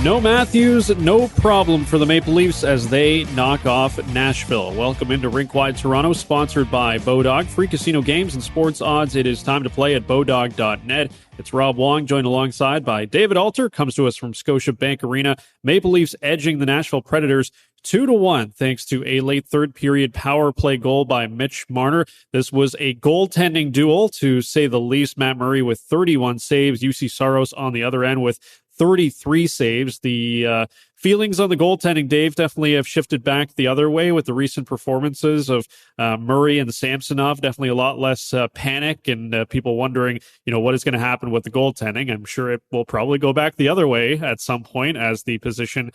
No Matthews, no problem for the Maple Leafs as they knock off Nashville. Welcome into Rinkwide Toronto, sponsored by Bodog. Free casino games and sports odds. It is time to play at bodog.net. It's Rob Wong, joined alongside by David Alter. Comes to us from Scotiabank Arena. Maple Leafs edging the Nashville Predators 2-1, thanks to a late third period power play goal by Mitch Marner. This was a goaltending duel, to say the least. Matt Murray with 31 saves, UC Saros on the other end with 33 saves. The feelings on the goaltending, Dave, definitely have shifted back the other way with the recent performances of Murray and Samsonov. Definitely a lot less panic and people wondering, what is going to happen with the goaltending. I'm sure it will probably go back the other way at some point, as the position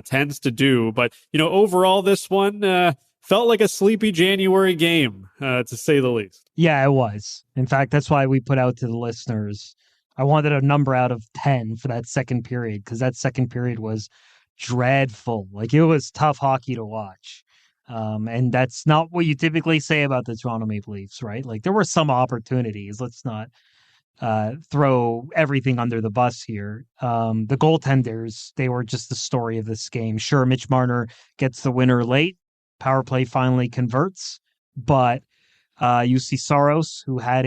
tends to do. But, overall, this one felt like a sleepy January game, to say the least. Yeah, it was. In fact, that's why we put out to the listeners, I wanted a number out of 10 for that second period, because that second period was dreadful. Like, it was tough hockey to watch. And that's not what you typically say about the Toronto Maple Leafs, right? Like, there were some opportunities. Let's not throw everything under the bus here. The goaltenders, they were just the story of this game. Sure, Mitch Marner gets the winner late. Power play finally converts. But UC Saros, who had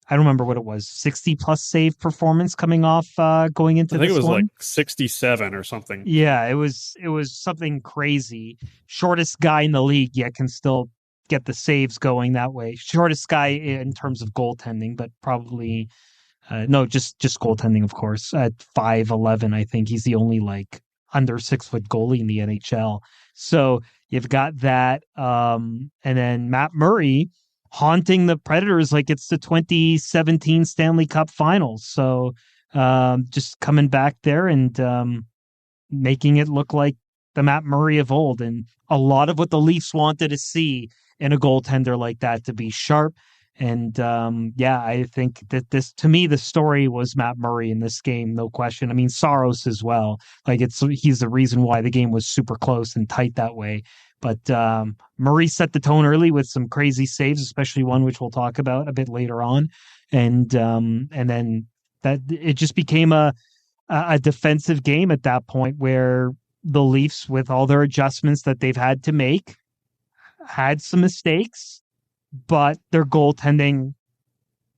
I don't remember what it was, 60-plus save performance coming off going into this one. I think it was like 67 or something. Yeah, it was something crazy. Shortest guy in the league, yet can still get the saves going that way. Shortest guy in terms of goaltending, but probably just goaltending, of course. At 5'11", I think he's the only under 6 foot goalie in the NHL. So you've got that, and then Matt Murray haunting the Predators like it's the 2017 Stanley Cup Finals. So just coming back there and making it look like the Matt Murray of old. And a lot of what the Leafs wanted to see in a goaltender like that, to be sharp. And I think that to me, the story was Matt Murray in this game, no question. I mean, Saros as well. He's the reason why the game was super close and tight that way. But Murray set the tone early with some crazy saves, especially one which we'll talk about a bit later on, and then that it just became a defensive game at that point, where the Leafs, with all their adjustments that they've had to make, had some mistakes, but their goaltending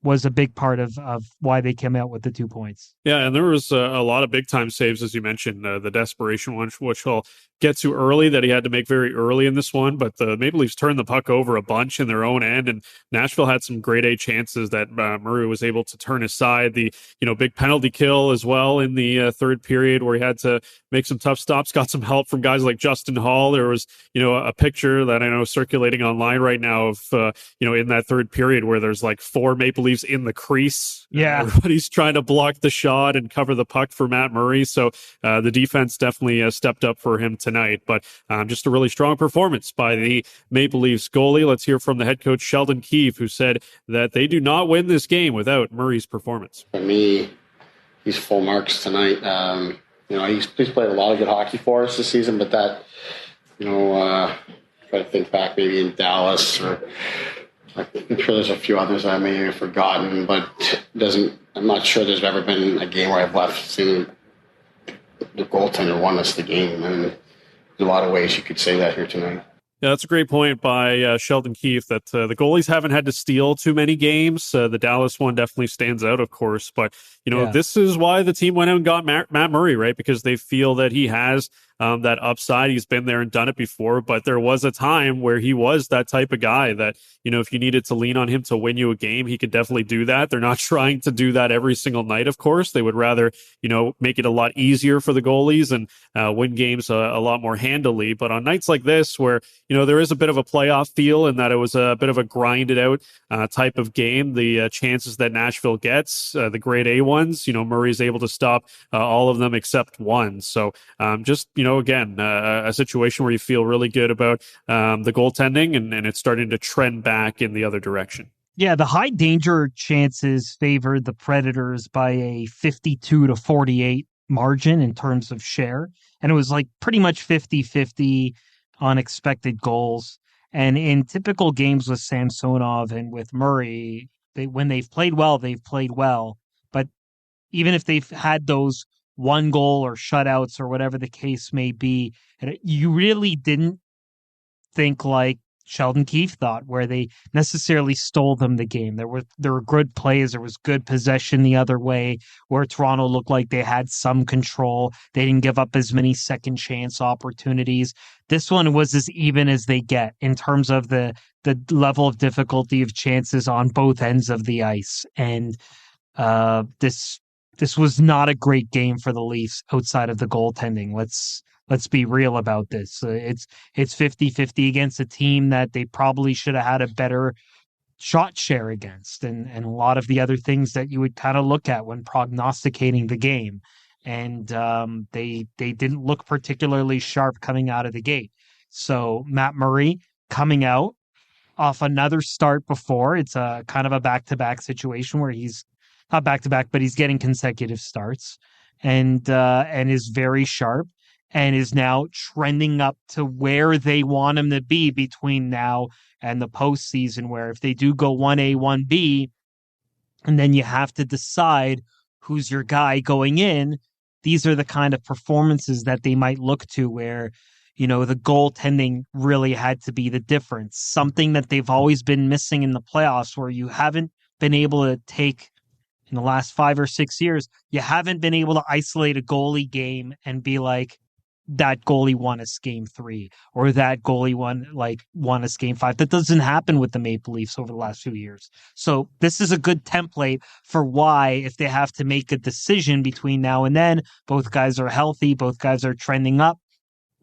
was a big part of why they came out with the 2 points. Yeah, and there was a lot of big-time saves, as you mentioned, the desperation one, which we'll get to early, that he had to make very early in this one, but the Maple Leafs turned the puck over a bunch in their own end, and Nashville had some grade A chances that Murray was able to turn aside. The big penalty kill as well in the third period, where he had to make some tough stops, got some help from guys like Justin Hall. There was, a picture that I know circulating online right now of, in that third period where there's 4 Maple Leafs in the crease. Yeah. Everybody's trying to block the shot and cover the puck for Matt Murray. So the defense definitely stepped up for him tonight. But just a really strong performance by the Maple Leafs goalie. Let's hear from the head coach, Sheldon Keefe, who said that they do not win this game without Murray's performance. For me, he's full marks tonight. He's played a lot of good hockey for us this season, but that, try to think back maybe in Dallas, or I'm sure there's a few others that I may have forgotten, but I'm not sure there's ever been a game where I've left seeing the goaltender won us the game. And there's a lot of ways you could say that here tonight. Yeah, that's a great point by Sheldon Keefe, that the goalies haven't had to steal too many games. The Dallas one definitely stands out, of course. But, This is why the team went out and got Matt Murray, right? Because they feel that he has that upside. He's been there and done it before, but there was a time where he was that type of guy that, if you needed to lean on him to win you a game, he could definitely do that. They're not trying to do that every single night, of course. They would rather, make it a lot easier for the goalies and win games a lot more handily. But on nights like this, where, there is a bit of a playoff feel and that it was a bit of a grinded out type of game, the chances that Nashville gets, the grade A ones, Murray's able to stop all of them except one. So again, a situation where you feel really good about the goaltending and it's starting to trend back in the other direction. Yeah, the high danger chances favored the Predators by a 52-48 margin in terms of share. And it was pretty much 50-50 on expected goals. And in typical games with Samsonov and with Murray, when they've played well, they've played well. But even if they've had those one goal or shutouts or whatever the case may be. And you really didn't think like Sheldon Keefe thought, where they necessarily stole them the game. There were good plays, there was good possession the other way, where Toronto looked like they had some control. They didn't give up as many second chance opportunities. This one was as even as they get in terms of the level of difficulty of chances on both ends of the ice. And this was not a great game for the Leafs outside of the goaltending. Let's be real about this. It's 50-50 against a team that they probably should have had a better shot share against, and a lot of the other things that you would kind of look at when prognosticating the game. And they didn't look particularly sharp coming out of the gate. So Matt Murray coming out off another start before. It's a kind of a back-to-back situation where he's not back-to-back, but he's getting consecutive starts and is very sharp, and is now trending up to where they want him to be between now and the postseason, where if they do go 1A, 1B, and then you have to decide who's your guy going in, these are the kind of performances that they might look to where, the goaltending really had to be the difference. Something that they've always been missing in the playoffs, where you haven't been able to take, in the last 5 or 6 years, you haven't been able to isolate a goalie game and be like, that goalie won us game 3, or that goalie won us game 5. That doesn't happen with the Maple Leafs over the last few years. So this is a good template for why, if they have to make a decision between now and then, both guys are healthy, both guys are trending up,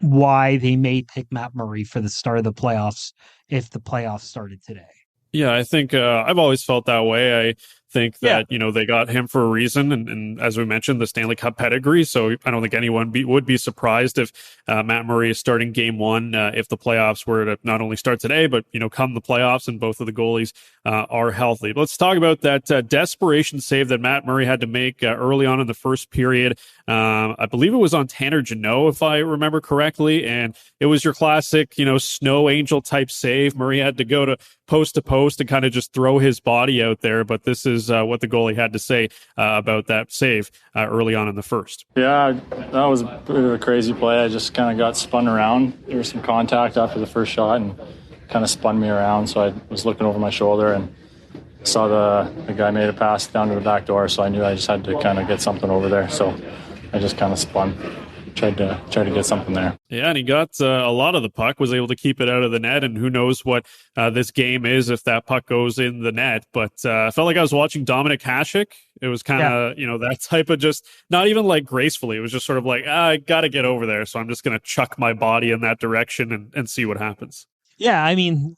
why they may pick Matt Murray for the start of the playoffs if the playoffs started today. Yeah, I think I've always felt that way. I think that, they got him for a reason. And as we mentioned, the Stanley Cup pedigree. So I don't think anyone would be surprised if Matt Murray is starting game 1 if the playoffs were to not only start today, but, come the playoffs and both of the goalies are healthy. But let's talk about that desperation save that Matt Murray had to make early on in the first period. I believe it was on Tanner Jeannot, if I remember correctly. And it was your classic, snow angel type save. Murray had to go to post and kind of just throw his body out there. But this is what the goalie had to say about that save early on in the first. Yeah, that was a bit of a crazy play. I just kind of got spun around. There was some contact after the first shot and kind of spun me around. So I was looking over my shoulder and saw the guy made a pass down to the back door. So I knew I just had to kind of get something over there. So I just kind of spun. Tried to get something there. Yeah, and he got a lot of the puck, was able to keep it out of the net, and who knows what this game is if that puck goes in the net. But I felt like I was watching Dominik Hasek. It was kind of, that type of just, not even like gracefully. It was just sort of like, I got to get over there, so I'm just going to chuck my body in that direction and see what happens. Yeah, I mean,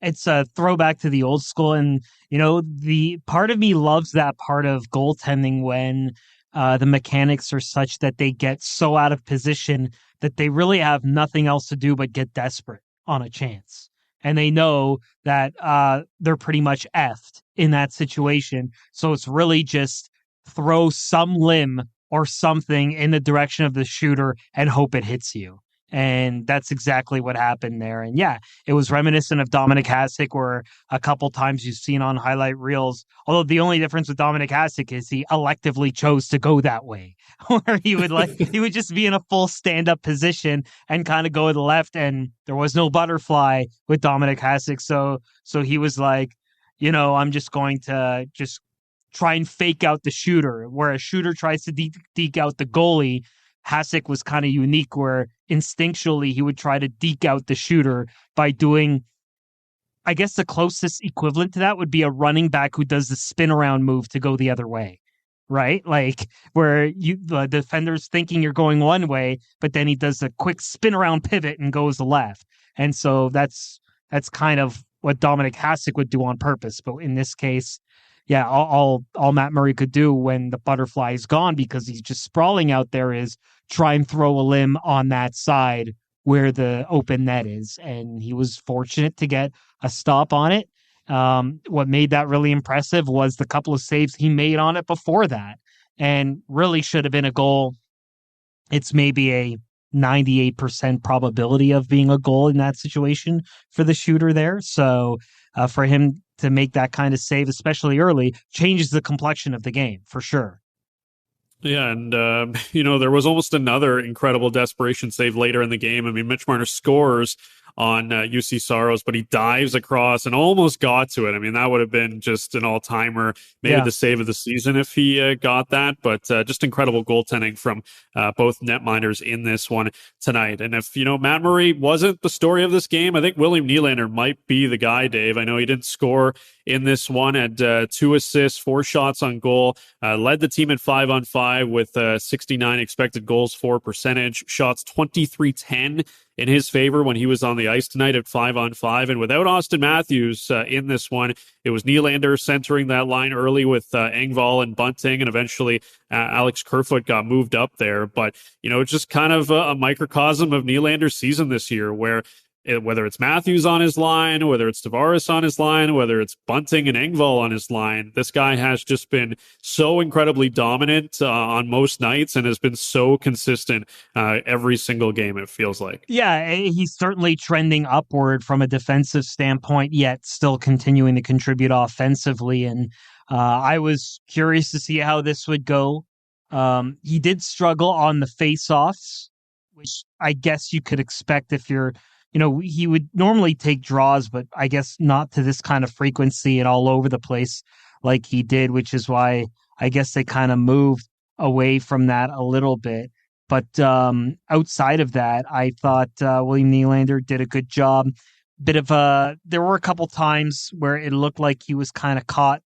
it's a throwback to the old school, and, the part of me loves that part of goaltending when the mechanics are such that they get so out of position that they really have nothing else to do but get desperate on a chance. And they know that they're pretty much effed in that situation. So it's really just throw some limb or something in the direction of the shooter and hope it hits you. And that's exactly what happened there. And yeah, it was reminiscent of Dominik Hasek, where a couple times you've seen on highlight reels, although the only difference with Dominik Hasek is he electively chose to go that way, where he would just be in a full stand-up position and kind of go to the left, and there was no butterfly with Dominik Hasek. So he was like, I'm just going to just try and fake out the shooter, where a shooter tries to deke out the goalie. Hasek was kind of unique, where instinctually he would try to deke out the shooter by doing, I guess the closest equivalent to that would be a running back who does the spin around move to go the other way, right? Like where the defender's thinking you're going one way, but then he does a quick spin around pivot and goes left. And so that's kind of what Dominik Hasek would do on purpose. But in this case, yeah, all Matt Murray could do when the butterfly is gone, because he's just sprawling out there, is try and throw a limb on that side where the open net is. And he was fortunate to get a stop on it. What made that really impressive was the couple of saves he made on it before that, and really should have been a goal. It's maybe a 98% probability of being a goal in that situation for the shooter there. So for him to make that kind of save, especially early, changes the complexion of the game for sure. Yeah, and there was almost another incredible desperation save later in the game. I mean, Mitch Marner scores on UC Soros, but he dives across and almost got to it. I mean, that would have been just an all-timer, maybe the save of the season if he got that. But just incredible goaltending from both netminders in this one tonight. And if Matt Murray wasn't the story of this game, I think William Nylander might be the guy. Dave, I know he didn't score in this one, had 2 assists, 4 shots on goal, led the team at 5-on-5 with 69 expected goals for percentage, shots 23-10 in his favor when he was on the ice tonight at 5-on-5. And without Austin Matthews in this one, it was Nylander centering that line early with Engvall and Bunting, and eventually Alex Kerfoot got moved up there. But, it's just kind of a microcosm of Nylander's season this year, where whether it's Matthews on his line, whether it's Tavares on his line, whether it's Bunting and Engvall on his line, this guy has just been so incredibly dominant on most nights and has been so consistent every single game, it feels like. Yeah, he's certainly trending upward from a defensive standpoint, yet still continuing to contribute offensively. And I was curious to see how this would go. He did struggle on the face-offs, which I guess you could expect if you're he would normally take draws, but I guess not to this kind of frequency and all over the place like he did, which is why I guess they kind of moved away from that a little bit. But outside of that, I thought William Nylander did a good job. There were a couple times where it looked like he was kind of caught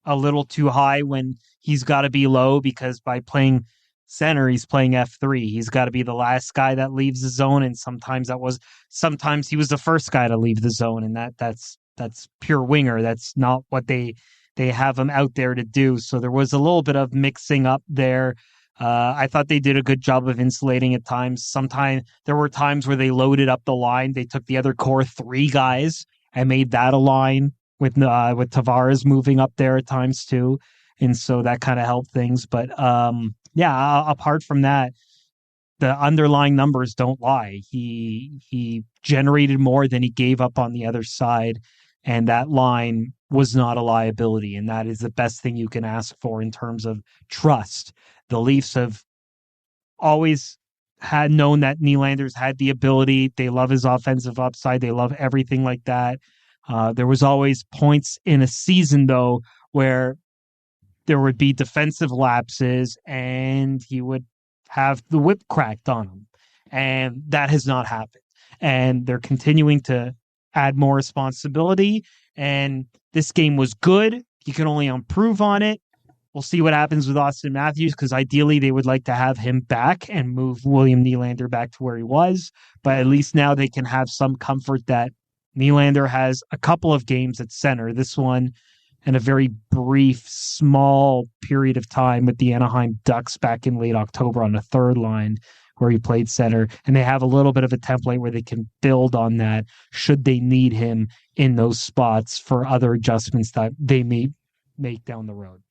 a little too high when he's got to be low, because by playing center, he's playing F3. He's got to be the last guy that leaves the zone, and sometimes he was the first guy to leave the zone, and that's pure winger. That's not what they have him out there to do. So there was a little bit of mixing up there. I thought they did a good job of insulating at times. Sometimes there were times where they loaded up the line. They took the other core 3 guys and made that a line with Tavares moving up there at times too. And so that kind of helped things. But apart from that, the underlying numbers don't lie. He generated more than he gave up on the other side, and that line was not a liability. And that is the best thing you can ask for in terms of trust. The Leafs have always had known that Nylander's had the ability. They love his offensive upside. They love everything like that. There was always points in a season, though, where there would be defensive lapses and he would have the whip cracked on him. And that has not happened. And they're continuing to add more responsibility. And this game was good. You can only improve on it. We'll see what happens with Austin Matthews, because ideally they would like to have him back and move William Nylander back to where he was. But at least now they can have some comfort that Nylander has a couple of games at center. This one and a very brief, small period of time with the Anaheim Ducks back in late October on the third line where he played center. And they have a little bit of a template where they can build on that should they need him in those spots for other adjustments that they may make down the road.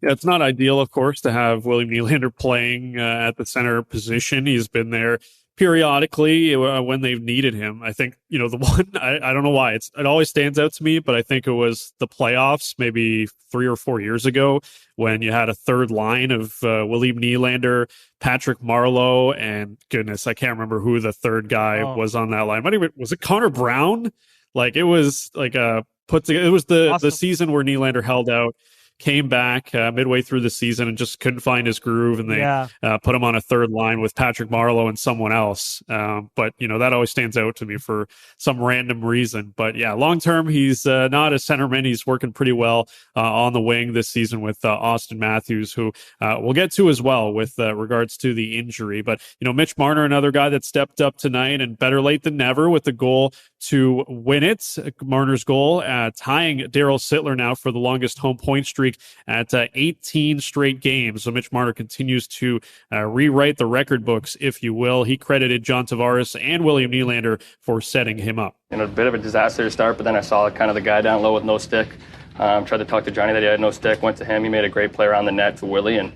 Yeah, it's not ideal, of course, to have William Nylander playing at the center position. He's been there periodically when they've needed him. I think, the one, I don't know why, it always stands out to me, but I think it was the playoffs maybe 3 or 4 years ago when you had a third line of William Nylander, Patrick Marleau, and goodness, I can't remember who the third guy was on that line. Was it Connor Brown? It was like it was the season where Nylander held out, came back midway through the season and just couldn't find his groove, and they put him on a third line with Patrick Marleau and someone else. But that always stands out to me for some random reason. But yeah, long term, he's not a centerman. He's working pretty well on the wing this season with Austin Matthews, who we'll get to as well with regards to the injury. But Mitch Marner, another guy that stepped up tonight, and better late than never with the goal to win it. Marner's goal tying Darryl Sittler now for the longest home point streak at 18 straight games. So Mitch Marner continues to rewrite the record books, if you will. He credited John Tavares and William Nylander for setting him up. A bit of a disaster to start, but then I saw kind of the guy down low with no stick. Tried to talk to Johnny that he had no stick, went to him. He made a great play around the net to Willie and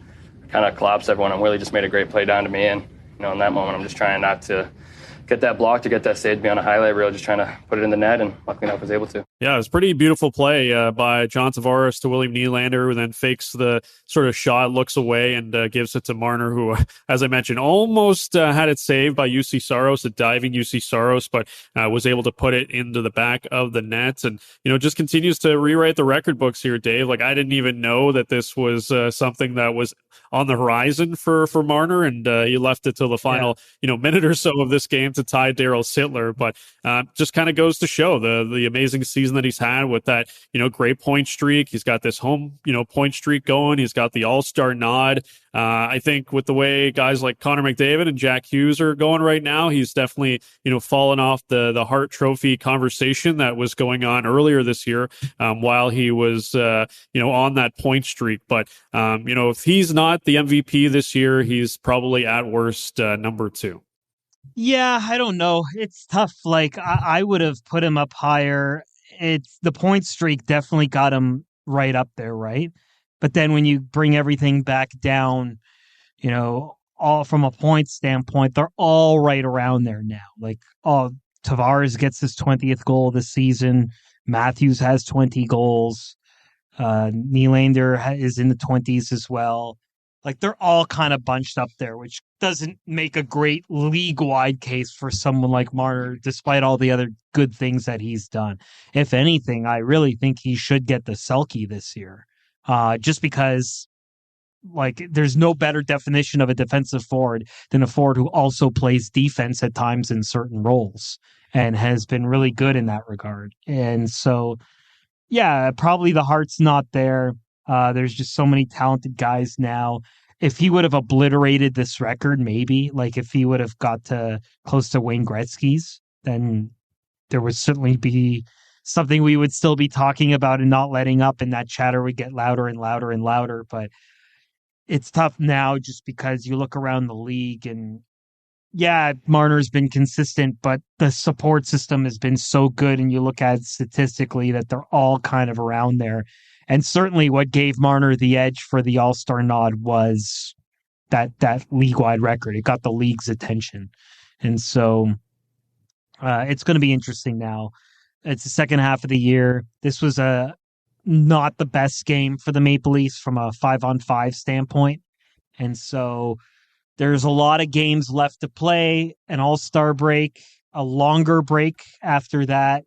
kind of collapsed everyone, and Willie just made a great play down to me. And in that moment, I'm just trying not to get that block to get that save to be on a highlight reel, just trying to put it in the net, and luckily enough was able to. Yeah, it was a pretty beautiful play by John Tavares to William Nylander, who then fakes the sort of shot, looks away, and gives it to Marner, who, as I mentioned, almost had it saved by UC Saros, a diving UC Saros, but was able to put it into the back of the net, and just continues to rewrite the record books here, Dave. Like, I didn't even know that this was something that was on the horizon for Marner, and he left it till the final minute or so of this game to tie Daryl Sittler, but just kind of goes to show the amazing season that he's had with that great point streak. He's got this home point streak going. He's got the all-star nod. I think with the way guys like Connor McDavid and Jack Hughes are going right now, he's definitely fallen off the Hart Trophy conversation that was going on earlier this year while he was on that point streak. But if he's not the MVP this year, he's probably at worst number 2. Yeah, I don't know. It's tough. Like, I would have put him up higher. It's the point streak definitely got him right up there, right? But then when you bring everything back down, all from a point standpoint, they're all right around there now. Like, Tavares gets his 20th goal this season. Matthews has 20 goals. Nylander is in the 20s as well. Like, they're all kind of bunched up there, which doesn't make a great league-wide case for someone like Marner, despite all the other good things that he's done. If anything, I really think he should get the Selke this year, just because, like, there's no better definition of a defensive forward than a forward who also plays defense at times in certain roles and has been really good in that regard. And so, yeah, probably the heart's not there. There's just so many talented guys now. If he would have obliterated this record, maybe, like if he would have got to close to Wayne Gretzky's, then there would certainly be something we would still be talking about and not letting up, and that chatter would get louder and louder and louder. But it's tough now just because you look around the league and, yeah, Marner's been consistent, but the support system has been so good, and you look at it statistically that they're all kind of around there. And certainly what gave Marner the edge for the All-Star nod was that league-wide record. It got the league's attention. And so it's going to be interesting now. It's the second half of the year. This was not the best game for the Maple Leafs from a 5-on-5 standpoint. And so there's a lot of games left to play, an All-Star break, a longer break after that,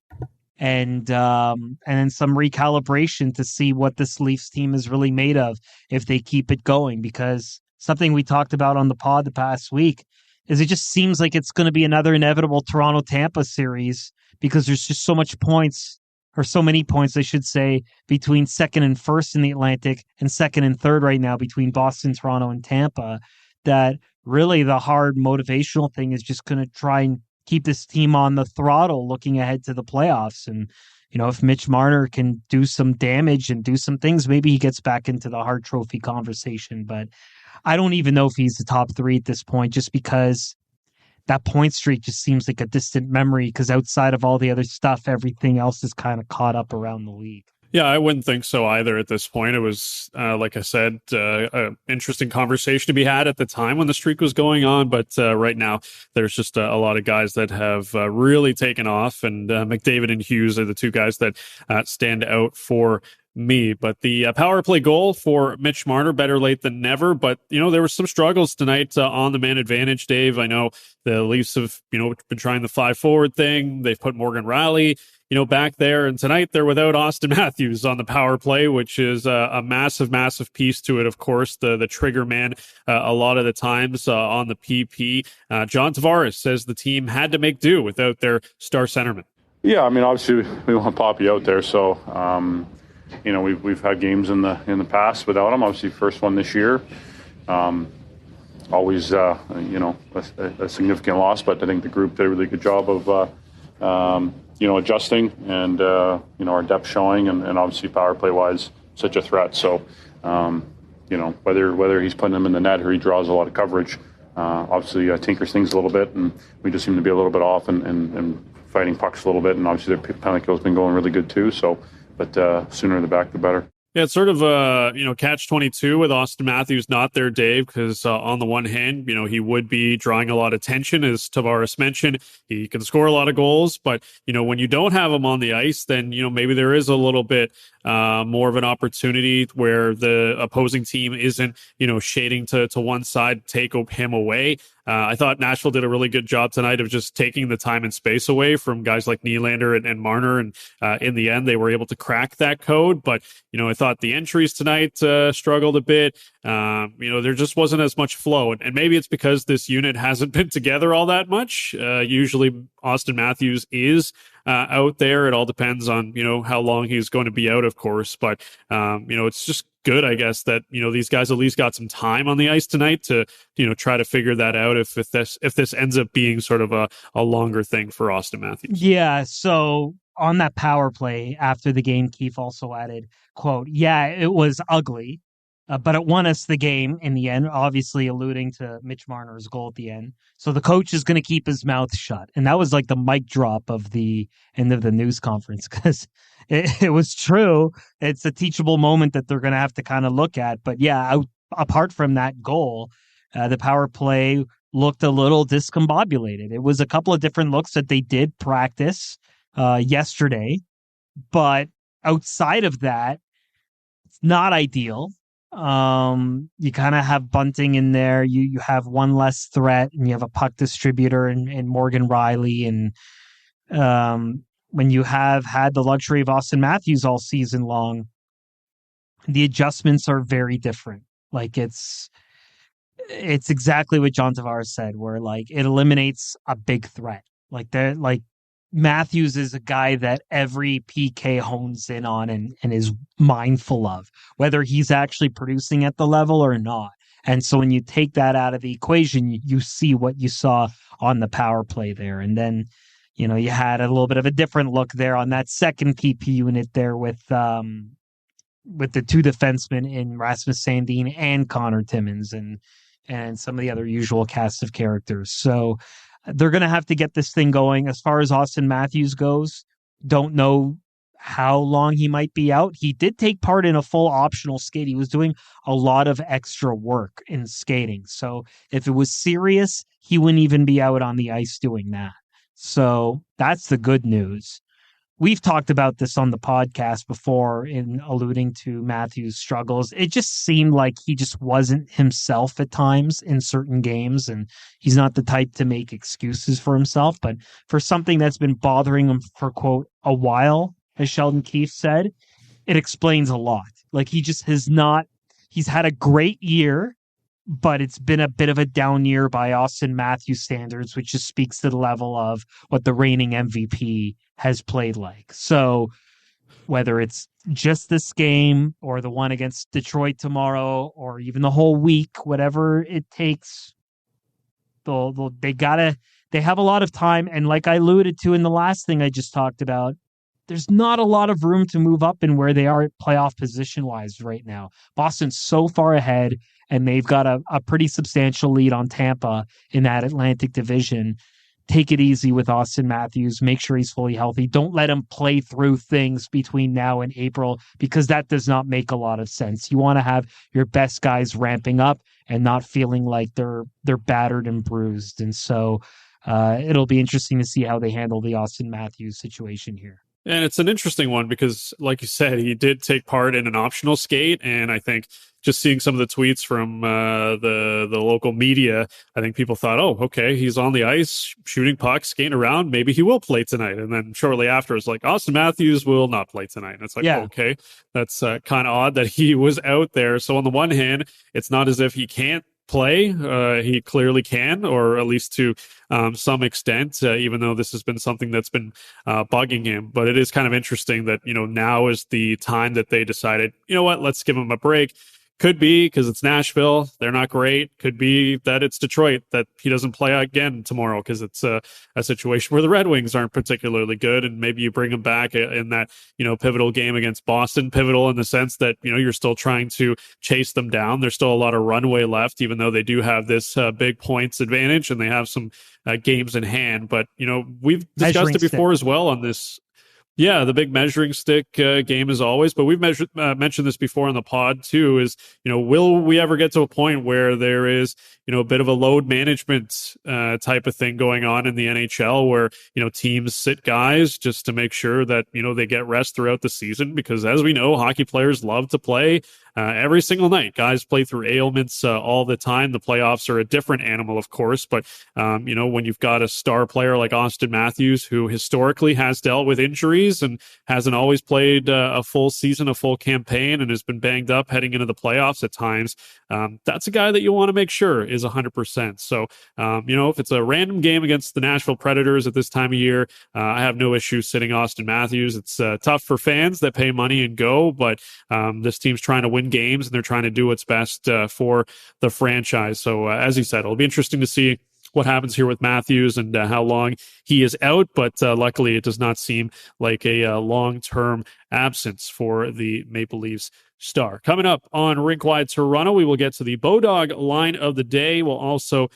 and then some recalibration to see what this Leafs team is really made of if they keep it going. Because something we talked about on the pod the past week is it just seems like it's going to be another inevitable Toronto-Tampa series, because there's just so much points, or so many points, I should say, between second and first in the Atlantic and second and third right now between Boston, Toronto, and Tampa, that really the hard motivational thing is just going to try and keep this team on the throttle looking ahead to the playoffs. And, if Mitch Marner can do some damage and do some things, maybe he gets back into the Hart Trophy conversation. But I don't even know if he's the top 3 at this point, just because that point streak just seems like a distant memory, because outside of all the other stuff, everything else is kind of caught up around the league. Yeah, I wouldn't think so either at this point. It was, like I said, an interesting conversation to be had at the time when the streak was going on. But right now, there's just a lot of guys that have really taken off. And McDavid and Hughes are the 2 guys that stand out for me. But the power play goal for Mitch Marner, better late than never. But, there were some struggles tonight on the man advantage, Dave. I know the Leafs have, been trying the 5-forward thing. They've put Morgan Rielly back there. And tonight they're without Austin Matthews on the power play, which is a massive, massive piece to it. Of course, the trigger man a lot of the times on the PP. John Tavares says the team had to make do without their star centerman. Yeah, I mean, obviously we want Poppy out there. So, we've had games in the past without him. Obviously, first one this year. Always, a significant loss, but I think the group did a really good job of adjusting and, our depth showing and obviously power play wise, such a threat. So, whether he's putting them in the net or he draws a lot of coverage, obviously tinkers things a little bit, and we just seem to be a little bit off and fighting pucks a little bit. And obviously their penalty kill's been going really good too. So, but sooner the back, the better. Yeah, it's sort of catch-22 with Austin Matthews not there, Dave, because on the one hand, he would be drawing a lot of attention, as Tavares mentioned. He can score a lot of goals, but when you don't have him on the ice, then maybe there is a little bit more of an opportunity where the opposing team isn't shading to one side, take him away. I thought Nashville did a really good job tonight of just taking the time and space away from guys like Nylander and Marner, and in the end, they were able to crack that code. But I thought the entries tonight struggled a bit. There just wasn't as much flow, and maybe it's because this unit hasn't been together all that much. Usually, Austin Matthews is out there. It all depends on how long he's going to be out, of course. But it's just good, I guess, that these guys at least got some time on the ice tonight to try to figure that out if this ends up being sort of a longer thing for Austin Matthews. Yeah. So on that power play after the game, Keefe also added, quote, "Yeah, it was ugly, but it won us the game in the end," obviously alluding to Mitch Marner's goal at the end. So the coach is going to keep his mouth shut. And that was like the mic drop of the end of the news conference, because it was true. It's a teachable moment that they're going to have to kind of look at. But yeah, apart from that goal, the power play looked a little discombobulated. It was a couple of different looks that they did practice yesterday, but outside of that, it's not ideal. You kind of have bunting in there. You have one less threat, and you have a puck distributor in Morgan Riley. And when you have had the luxury of Austin Matthews all season long, the adjustments are very different. Like it's exactly what John Tavares said, where like it eliminates a big threat. Like Matthews is a guy that every PK hones in on and is mindful of, whether he's actually producing at the level or not. And so when you take that out of the equation, you see what you saw on the power play there. And then, you had a little bit of a different look there on that second PP unit there with the two defensemen in Rasmus Sandin and Connor Timmins and some of the other usual cast of characters. So they're going to have to get this thing going. As far as Austin Matthews goes, don't know how long he might be out. He did take part in a full optional skate. He was doing a lot of extra work in skating. So if it was serious, he wouldn't even be out on the ice doing that. So that's the good news. We've talked about this on the podcast before in alluding to Matthews' struggles. It just seemed like he just wasn't himself at times in certain games, and he's not the type to make excuses for himself. But for something that's been bothering him for, quote, a while, as Sheldon Keefe said, it explains a lot. Like he just has not, he's had a great year, but it's been a bit of a down year by Austin Matthews standards, which just speaks to the level of what the reigning MVP has played like. So whether it's just this game or the one against Detroit tomorrow or even the whole week, whatever it takes, they have a lot of time. And like I alluded to in the last thing I just talked about, there's not a lot of room to move up in where they are playoff position-wise right now. Boston's so far ahead, and they've got a pretty substantial lead on Tampa in that Atlantic division. Take it easy with Austin Matthews. Make sure he's fully healthy. Don't let him play through things between now and April, because that does not make a lot of sense. You want to have your best guys ramping up and not feeling like they're battered and bruised. And so it'll be interesting to see how they handle the Austin Matthews situation here. And it's an interesting one because, like you said, he did take part in an optional skate. And I think just seeing some of the tweets from the local media, I think people thought, oh, okay, he's on the ice, shooting pucks, skating around. Maybe he will play tonight. And then shortly after, it's like, Austin Matthews will not play tonight. And it's like, okay, that's kind of odd that he was out there. So on the one hand, it's not as if he can't play. He clearly can, or at least to some extent, even though this has been something that's been bugging him. But it is kind of interesting that, now is the time that they decided, what, let's give him a break. Could be because it's Nashville. They're not great. Could be that it's Detroit, that he doesn't play again tomorrow because it's a situation where the Red Wings aren't particularly good. And maybe you bring him back in that, pivotal game against Boston. Pivotal in the sense that, you're still trying to chase them down. There's still a lot of runway left, even though they do have this big points advantage and they have some games in hand. But, we've discussed it before as well on this Yeah, the big measuring stick game as always, but we've mentioned this before on the pod too, is, will we ever get to a point where there is, a bit of a load management type of thing going on in the NHL where, teams sit guys just to make sure that, they get rest throughout the season? Because as we know, hockey players love to play every single night. Guys play through ailments all the time. The playoffs are a different animal, of course, but, when you've got a star player like Austin Matthews, who historically has dealt with injuries and hasn't always played a full season, a full campaign, and has been banged up heading into the playoffs at times, that's a guy that you want to make sure is 100%. So, if it's a random game against the Nashville Predators at this time of year, I have no issue sitting Austin Matthews. It's tough for fans that pay money and go, but this team's trying to win games and they're trying to do what's best for the franchise. So, as you said, it'll be interesting to see what happens here with Matthews and how long he is out, but luckily it does not seem like a long-term absence for the Maple Leafs star. Coming up on Rink Wide Toronto, we will get to the Bodog line of the day. We'll also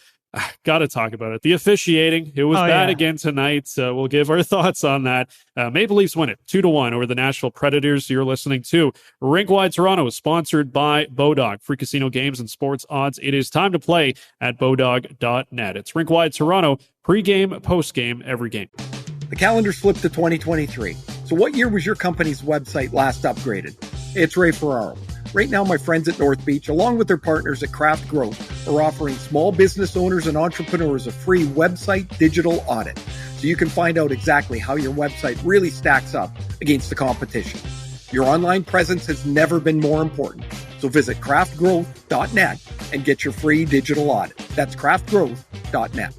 got to talk about it. The officiating, it was bad again tonight. We'll give our thoughts on that. Maple Leafs win it 2-1 over the Nashville Predators. You're listening to Rink Wide Toronto, sponsored by Bodog. Free casino games and sports odds. It is time to play at bodog.net. It's Rink Wide Toronto, pregame, postgame, every game. The calendar's flipped to 2023. So what year was your company's website last upgraded? It's Ray Ferraro. Right now, my friends at North Beach, along with their partners at Craft Growth, are offering small business owners and entrepreneurs a free website digital audit, so you can find out exactly how your website really stacks up against the competition. Your online presence has never been more important, so visit craftgrowth.net and get your free digital audit. That's craftgrowth.net.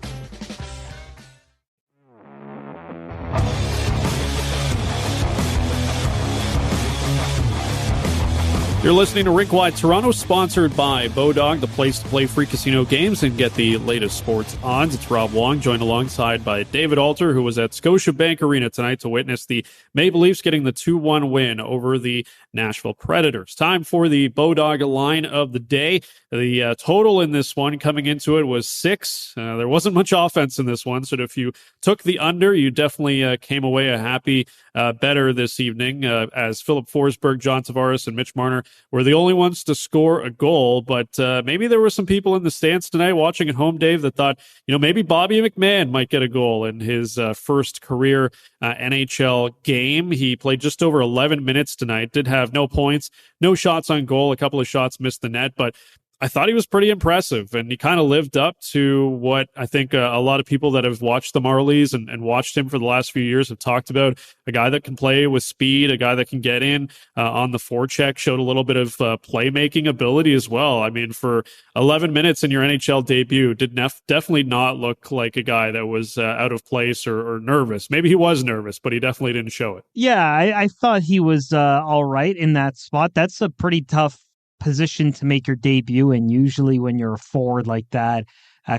You're listening to Rink Wide Toronto, sponsored by Bodog, the place to play free casino games and get the latest sports odds. It's Rob Wong, joined alongside by David Alter, who was at Scotiabank Arena tonight to witness the Maple Leafs getting the 2-1 win over the Nashville Predators. Time for the Bodog line of the day. The total in this one coming into it was 6. There wasn't much offense in this one, so if you took the under, you definitely came away a happy better this evening, as Philip Forsberg, John Tavares, and Mitch Marner were the only ones to score a goal. But maybe there were some people in the stands tonight watching at home, Dave, that thought, maybe Bobby McMahon might get a goal in his first career NHL game. He played just over 11 minutes tonight, did have no points, no shots on goal, a couple of shots missed the net, but I thought he was pretty impressive, and he kind of lived up to what I think a lot of people that have watched the Marlies and watched him for the last few years have talked about. A guy that can play with speed, a guy that can get in on the forecheck, showed a little bit of playmaking ability as well. I mean, for 11 minutes in your NHL debut, did definitely not look like a guy that was out of place or nervous. Maybe he was nervous, but he definitely didn't show it. Yeah, I thought he was all right in that spot. That's a pretty tough position to make your debut in. Usually when you're a forward like that,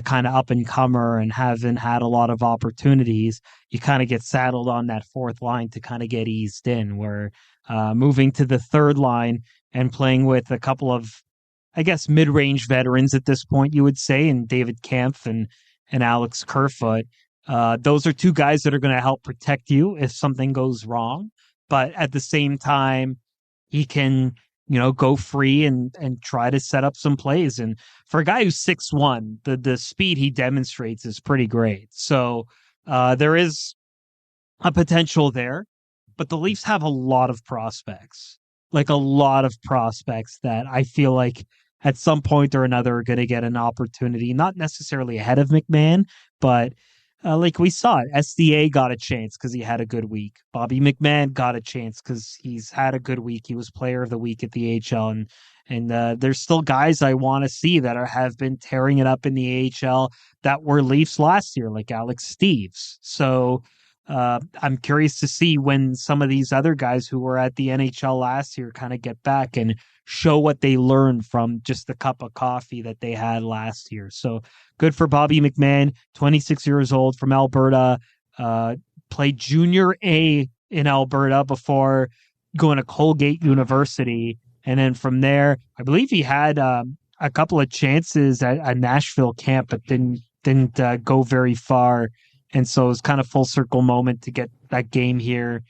kind of up and comer and hasn't had a lot of opportunities, you kind of get saddled on that fourth line to kind of get eased in, where moving to the third line and playing with a couple of, I guess, mid-range veterans at this point, you would say, and David Kampf and Alex Kerfoot. Those are two guys that are going to help protect you if something goes wrong. But at the same time, he can go free and try to set up some plays. And for a guy who's 6'1", the speed he demonstrates is pretty great. So there is a potential there, but the Leafs have a lot of prospects, that I feel like at some point or another are going to get an opportunity, not necessarily ahead of McMahon, but like we saw it, SDA got a chance because he had a good week. Bobby McMahon got a chance because he's had a good week. He was player of the week at the AHL. And there's still guys I want to see that have been tearing it up in the AHL that were Leafs last year, like Alex Steeves. So I'm curious to see when some of these other guys who were at the NHL last year kind of get back and show what they learned from just the cup of coffee that they had last year. So good for Bobby McMahon, 26 years old, from Alberta, played junior A in Alberta before going to Colgate University. And then from there, I believe he had a couple of chances at a Nashville camp, but didn't go very far. And so it was kind of full circle moment to get that game here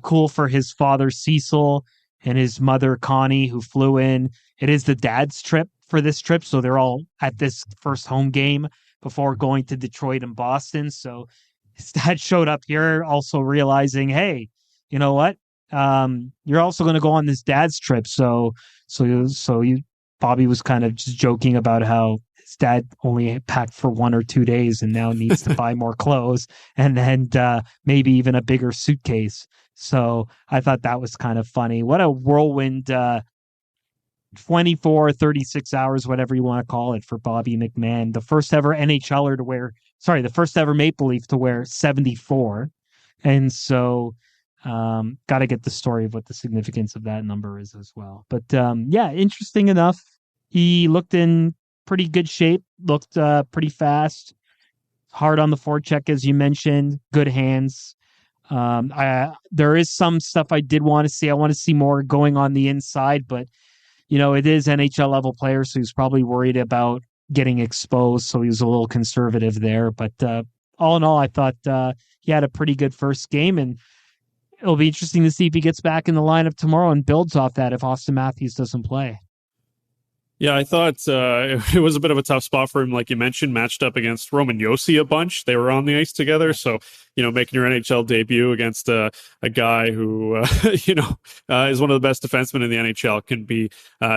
Cool for his father, Cecil, and his mother, Connie, who flew in. It is the dad's trip for this trip, so they're all at this first home game before going to Detroit and Boston. So his dad showed up here also realizing, hey, you know what? You're also going to go on this dad's trip. Bobby was kind of just joking about how his dad only packed for 1 or 2 days and now needs to buy more clothes and then maybe even a bigger suitcase. So I thought that was kind of funny. What a whirlwind 24, 36 hours, whatever you want to call it, for Bobby McMahon, the first ever the first ever Maple Leaf to wear 74. And so got to get the story of what the significance of that number is as well. But yeah, interesting enough. He looked in pretty good shape, looked pretty fast, hard on the forecheck, as you mentioned, good hands. There is some stuff I did want to see. I want to see more going on the inside, but it is NHL level players, so he's probably worried about getting exposed, so he was a little conservative there. But all in all, I thought he had a pretty good first game, and it'll be interesting to see if he gets back in the lineup tomorrow and builds off that if Austin Matthews doesn't play. Yeah, I thought it was a bit of a tough spot for him, like you mentioned, matched up against Roman Josi a bunch. They were on the ice together. So, making your NHL debut against a guy who, is one of the best defensemen in the NHL can be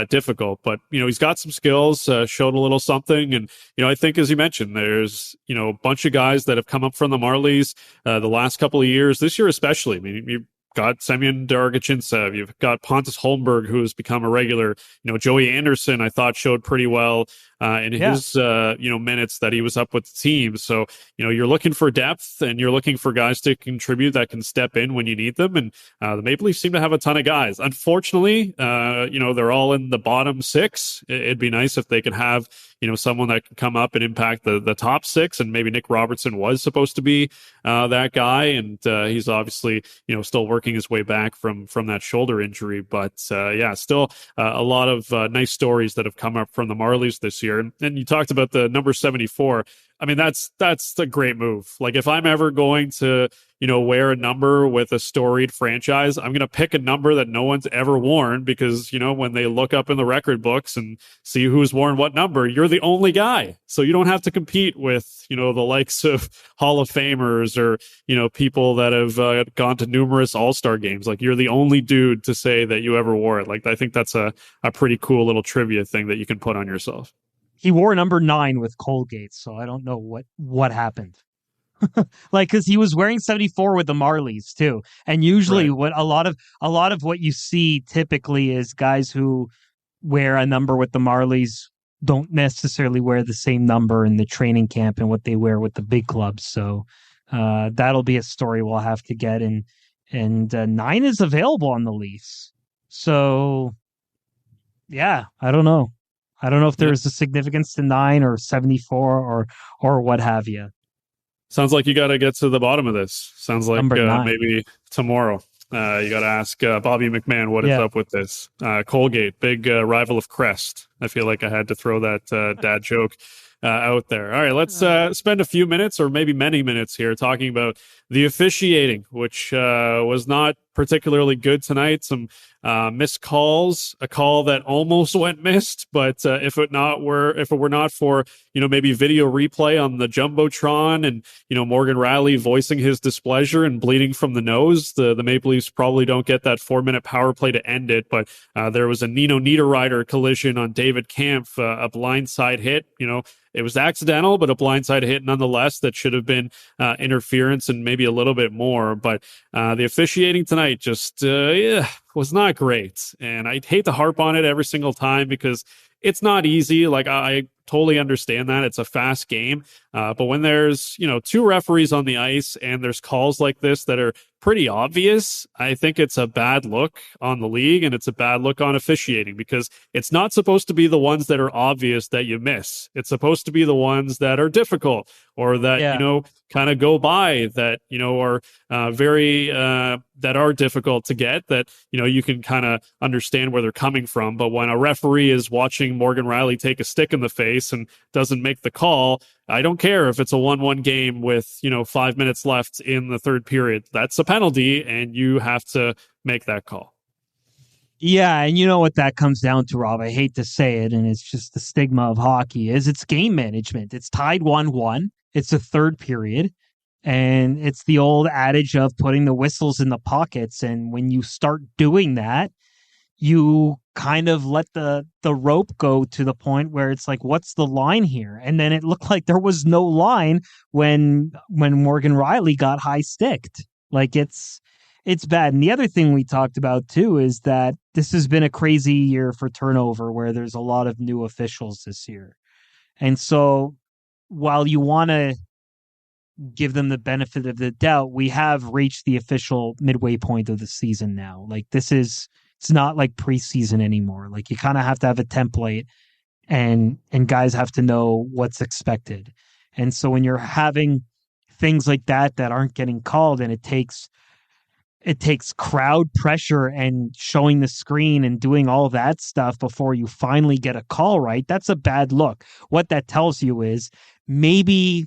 difficult. But, he's got some skills, showed a little something. And, I think, as you mentioned, there's, a bunch of guys that have come up from the Marlies the last couple of years, this year especially. I mean, you got Semyon Dargachintsev. You've got Pontus Holmberg, who has become a regular. Joey Anderson, I thought, showed pretty well in his minutes that he was up with the team. So you're looking for depth and you're looking for guys to contribute that can step in when you need them. And the Maple Leafs seem to have a ton of guys. Unfortunately, they're all in the bottom six. It'd be nice if they could have someone that can come up and impact the top six. And maybe Nick Robertson was supposed to be that guy, and he's obviously still working his way back from that shoulder injury. But still a lot of nice stories that have come up from the Marlies this year. And you talked about the number 74. I mean, that's a great move. Like, if I'm ever going to, wear a number with a storied franchise, I'm going to pick a number that no one's ever worn because, when they look up in the record books and see who's worn what number, you're the only guy. So you don't have to compete with, the likes of Hall of Famers or, people that have gone to numerous All-Star games. Like, you're the only dude to say that you ever wore it. Like, I think that's a pretty cool little trivia thing that you can put on yourself. He wore number 9 with Colgate, so I don't know what happened. Because he was wearing 74 with the Marlies too, and usually what a lot of what you see typically is guys who wear a number with the Marlies don't necessarily wear the same number in the training camp and what they wear with the big clubs. So that'll be a story we'll have to get. And 9 is available on the Leafs, so yeah, I don't know. I don't know if there's a significance to 9 or 74 or what have you. Sounds like you got to get to the bottom of this. Sounds like maybe tomorrow you got to ask Bobby McMahon what is up with this. Colgate, big rival of Crest. I feel like I had to throw that dad joke out there. All right, let's spend a few minutes or maybe many minutes here talking about the officiating, which was not particularly good tonight. Some missed calls, a call that almost went missed, but if it were not for maybe video replay on the jumbotron and Morgan Riley voicing his displeasure and bleeding from the nose, the Maple Leafs probably don't get that 4-minute power play to end it. But there was a Nino Niederreiter collision on David Kampf, a blindside hit. It was accidental, but a blindside hit nonetheless that should have been interference and maybe a little bit more. But the officiating tonight just was not great. And I hate to harp on it every single time because it's not easy. Like, I totally understand that. It's a fast game. But when there's, 2 referees on the ice and there's calls like this that are pretty obvious, I think it's a bad look on the league and it's a bad look on officiating because it's not supposed to be the ones that are obvious that you miss. It's supposed to be the ones that are difficult or that, kind of go by that, are very, that are difficult to get that, you can kind of understand where they're coming from. But when a referee is watching Morgan Riley take a stick in the face, ice and doesn't make the call, I don't care if it's a 1-1 game with, 5 minutes left in the third period. That's a penalty, and you have to make that call. Yeah, and you know what that comes down to, Rob? I hate to say it, and it's just the stigma of hockey, is it's game management. It's tied 1-1. It's a third period, and it's the old adage of putting the whistles in the pockets, and when you start doing that, you kind of let the rope go to the point where it's like, what's the line here? And then it looked like there was no line when Morgan Riley got high sticked. Like it's bad. And the other thing we talked about too is that this has been a crazy year for turnover, where there's a lot of new officials this year. And so while you want to give them the benefit of the doubt, we have reached the official midway point of the season now. Like it's not like preseason anymore. Like you kind of have to have a template, and guys have to know what's expected. And so when you're having things like that aren't getting called, and it takes crowd pressure and showing the screen and doing all that stuff before you finally get a call right, that's a bad look. What that tells you is maybe,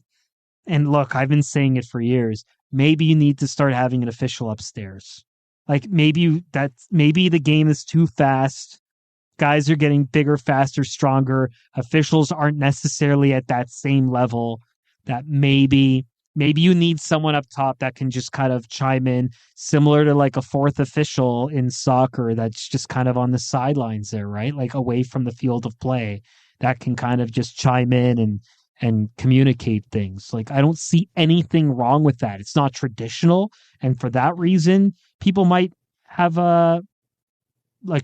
and look, I've been saying it for years, maybe you need to start having an official upstairs. Like maybe the game is too fast. Guys are getting bigger, faster, stronger. Officials aren't necessarily at that same level. That maybe you need someone up top that can just kind of chime in, similar to like a fourth official in soccer that's just kind of on the sidelines there, right? Like away from the field of play, that can kind of just chime in and communicate things. Like I don't see anything wrong with that. It's not traditional, and for that reason, people might have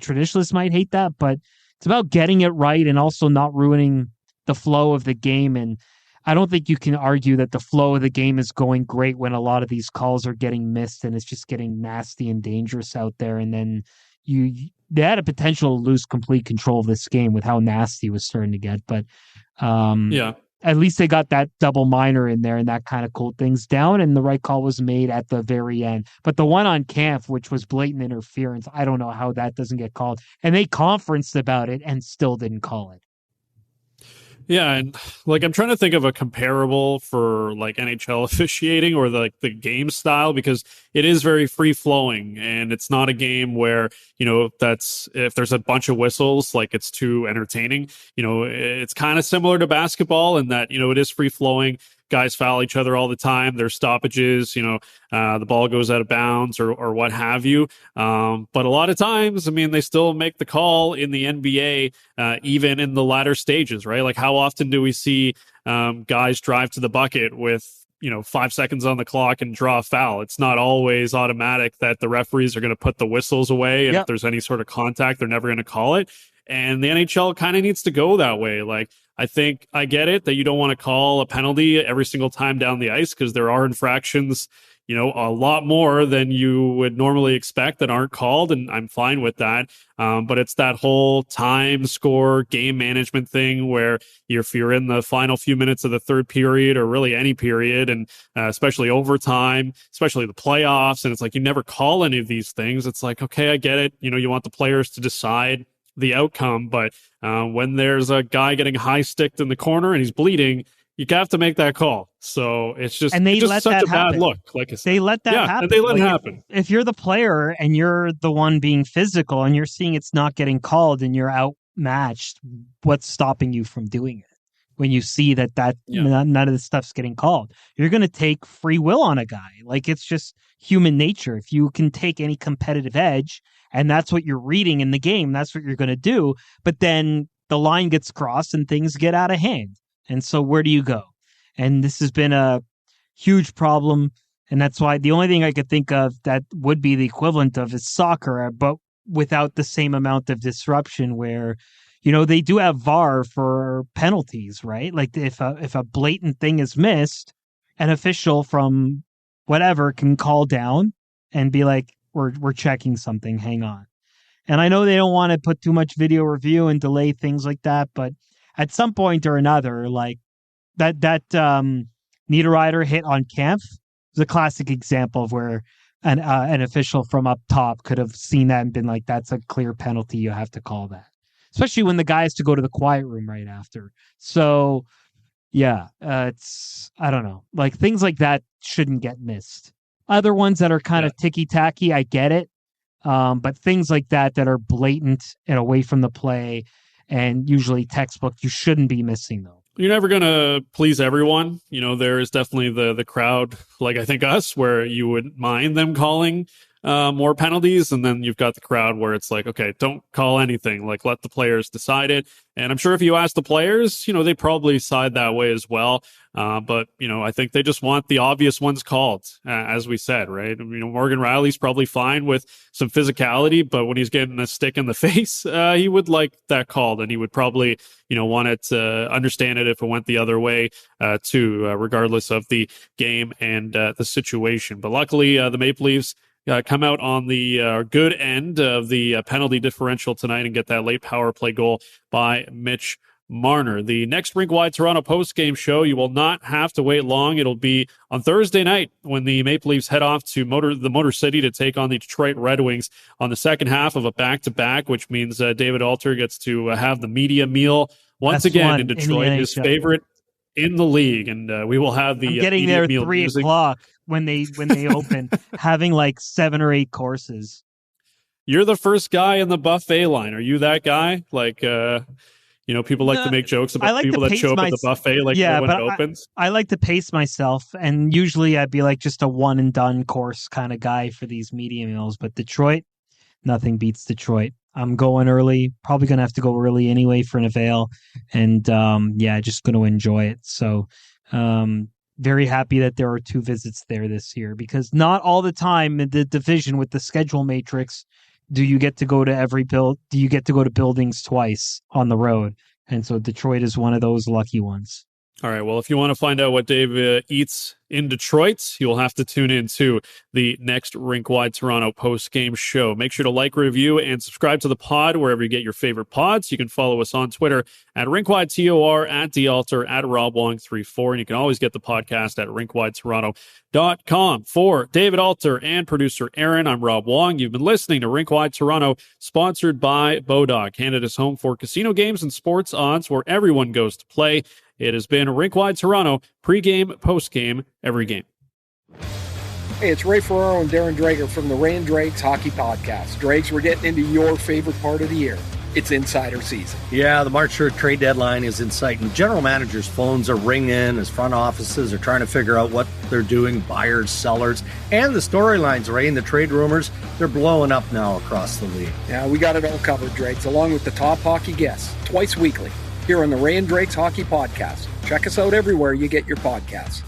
traditionalists might hate that, but it's about getting it right and also not ruining the flow of the game. And I don't think you can argue that the flow of the game is going great when a lot of these calls are getting missed and it's just getting nasty and dangerous out there. And then they had a potential to lose complete control of this game with how nasty it was starting to get. But at least they got that double minor in there, and that kind of cooled things down, and the right call was made at the very end. But the one on Kampf, which was blatant interference, I don't know how that doesn't get called. And they conferenced about it and still didn't call it. Yeah, and like I'm trying to think of a comparable for like NHL officiating or the game style, because it is very free flowing, and it's not a game where, that's if there's a bunch of whistles, like it's too entertaining. It's kind of similar to basketball in that, it is free flowing. Guys foul each other all the time. There's stoppages, the ball goes out of bounds or what have you. But a lot of times, they still make the call in the NBA, even in the latter stages, right? Like how often do we see guys drive to the bucket with, 5 seconds on the clock and draw a foul? It's not always automatic that the referees are going to put the whistles away. And if there's any sort of contact, they're never going to call it. And the NHL kind of needs to go that way. Like, I think I get it that you don't want to call a penalty every single time down the ice, because there are infractions, a lot more than you would normally expect that aren't called. And I'm fine with that. But it's that whole time, score, game management thing where if you're in the final few minutes of the third period, or really any period, and especially overtime, especially the playoffs, and it's like you never call any of these things. It's like, okay, I get it. You want the players to decide the outcome, but when there's a guy getting high sticked in the corner and he's bleeding, you have to make that call. So it's just, and they let such that a happen. Bad look. Like I said. They let that happen. And they let it happen. If you're the player and you're the one being physical and you're seeing it's not getting called and you're outmatched, what's stopping you from doing it? When you see that none of the stuff's getting called, you're going to take free will on a guy. Like it's just human nature. If you can take any competitive edge, and that's what you're reading in the game, that's what you're going to do. But then the line gets crossed and things get out of hand. And so where do you go? And this has been a huge problem. And that's why the only thing I could think of that would be the equivalent of is soccer, but without the same amount of disruption where, they do have VAR for penalties, right? Like if a blatant thing is missed, an official from whatever can call down and be like, we're checking something, hang on. And I know they don't want to put too much video review and delay things like that, but at some point or another, like that Niederreiter hit on Kampf is a classic example of where an official from up top could have seen that and been like, that's a clear penalty, you have to call that. especially when the guy has to go to the quiet room right after. So, yeah, it's, I don't know. Like, things like that shouldn't get missed. Other ones that are kind of ticky-tacky, I get it. But things like that are blatant and away from the play and usually textbook, you shouldn't be missing those. You're never going to please everyone. You know, there is definitely the crowd, like I think us, where you would mind them calling more penalties. And then you've got the crowd where it's like, okay, don't call anything. Like, let the players decide it. And I'm sure if you ask the players, you know, they probably side that way as well. But, you know, I think they just want the obvious ones called, as we said, right? You know, Morgan Riley's probably fine with some physicality, but when he's getting a stick in the face, he would like that called, and he would probably, you know, want it to understand it if it went the other way, too, regardless of the game and the situation. But luckily, the Maple Leafs come out on the good end of the penalty differential tonight and get that late power play goal by Mitch Marner. The next Rink-Wide Toronto post-game show, you will not have to wait long. It'll be on Thursday night when the Maple Leafs head off to the Motor City to take on the Detroit Red Wings on the second half of a back-to-back, which means David Alter gets to have the media meal once again in Detroit, his favorite in the league. And we will have the I'm getting there at 3 music. o'clock when they open, having like 7 or 8 courses. You're the first guy in the buffet line. Are you that guy? Like, you know, people like to make jokes about people that show up at the buffet like when it opens. I like to pace myself, and usually I'd be like just a one and done course kind of guy for these media meals. But Detroit, nothing beats Detroit. I'm going early, probably going to have to go early anyway for an avail, and just going to enjoy it. So very happy that there are 2 visits there this year, because not all the time in the division with the schedule matrix do you get to go to buildings twice on the road. And so Detroit is one of those lucky ones. All right. Well, if you want to find out what Dave eats in Detroit, you'll have to tune in to the next Rink-Wide Toronto post-game show. Make sure to like, review, and subscribe to the pod wherever you get your favorite pods. You can follow us on Twitter at RinkWideTOR, at DAlter, at RobWong34, and you can always get the podcast at RinkWideToronto.com. For David Alter and producer Aaron, I'm Rob Wong. You've been listening to Rink-Wide Toronto, sponsored by Bodog, Canada's home for casino games and sports odds, where everyone goes to play. It has been Rink-Wide Toronto, pregame, postgame, every game. Hey, it's Ray Ferraro and Darren Drager from the Ray and Drakes Hockey Podcast. Drakes, we're getting into your favorite part of the year. It's insider season. Yeah, the March 3rd trade deadline is in sight, and general managers' phones are ringing as front offices are trying to figure out what they're doing, buyers, sellers, and the storylines, Ray, and the trade rumors, they're blowing up now across the league. Yeah, we got it all covered, Drakes, along with the top hockey guests, twice weekly, here on the Ray and Drakes Hockey Podcast. Check us out everywhere you get your podcasts.